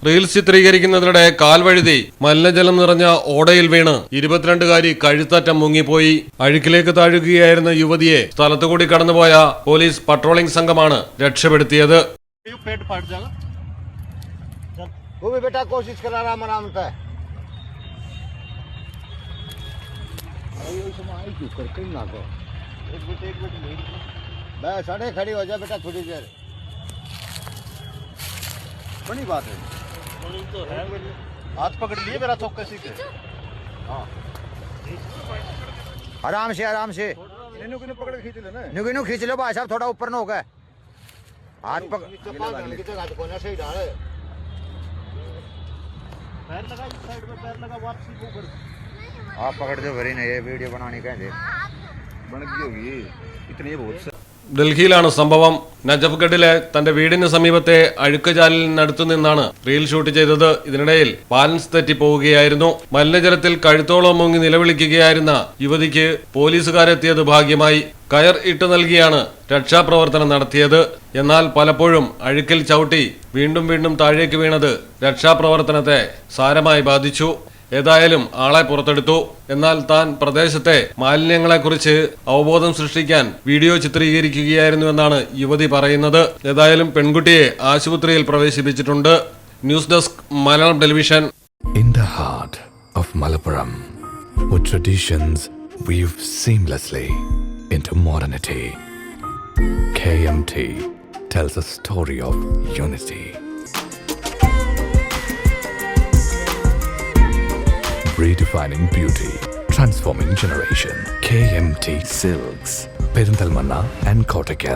Reels ചിത്രീകരിക്കുന്നതിനിടെ കാൽവഴുതി മലിനജലം നിറഞ്ഞ ഓടയിൽ വീണ് 22കാരി കഴുത്തറ്റം മുങ്ങിപ്പോയി. അഴുക്കിലേക്ക് താഴുകയായിരുന്ന യുവതിയെ സ്ഥലത്തുകൂടി കടന്നുപോയ പോലീസ് പട്രോളിംഗ് സംഘമാണ് രക്ഷപ്പെടുത്തിയത്. वो भी बेटा कोशिश कर आराम आराम से बस अड़े खड़ी हो जा बेटा थोड़ी देर. बड़ी बात है. तो है हाथ पकड़ लिए मेरा चौक कैसे के. हाँ आराम से पकड़ के खींच लेना. नुगिनु खींच लो भाई साहब, थोड़ा ऊपर न होगा. हाथ पकड़ कोना से ही डाले. पैर लगा इस साइड में, पैर लगा वापसी को कर. आप पकड़ दो भरी नहीं, ये वीडियो बनाने का है बन गई होगी इतनी बहुत. ഡൽഹിയിലാണ് സംഭവം. നജഫ്ഗഡിലെ തന്റെ വീടിന് സമീപത്തെ അഴുക്കുചാലിനടുത്തു നിന്നാണ് റീൽ ഷൂട്ട് ചെയ്തത്. ഇതിനിടയിൽ ബാലൻസ് തെറ്റിപ്പോവുകയായിരുന്നു. മലിനജലത്തിൽ കഴുത്തോളം മുങ്ങി നിലവിളിക്കുകയായിരുന്ന യുവതിക്ക് പോലീസുകാരെത്തിയത് ഭാഗ്യമായി. കയർ ഇട്ടു നൽകിയാണ് രക്ഷാപ്രവർത്തനം നടത്തിയത്. എന്നാൽ പലപ്പോഴും അഴുക്കിൽ ചവിട്ടി വീണ്ടും താഴേക്ക് വീണത് രക്ഷാപ്രവർത്തനത്തെ സാരമായി ബാധിച്ചു. ഏതായാലും ആളെ പുറത്തെടുത്തു. എന്നാൽ താൻ പ്രദേശത്തെ മാലിന്യങ്ങളെക്കുറിച്ച് അവബോധം സൃഷ്ടിക്കാൻ വീഡിയോ ചിത്രീകരിക്കുകയായിരുന്നുവെന്നാണ് യുവതി പറയുന്നത്. ഏതായാലും പെൺകുട്ടിയെ ആശുപത്രിയിൽ പ്രവേശിപ്പിച്ചിട്ടുണ്ട്. News desk Malayalam television. In the heart of Malappuram, with traditions weave seamlessly into modernity, KMT tells a story of unity. Redefining beauty, transforming generation. KMT Silks, Perinthalmanna and Kottakkal.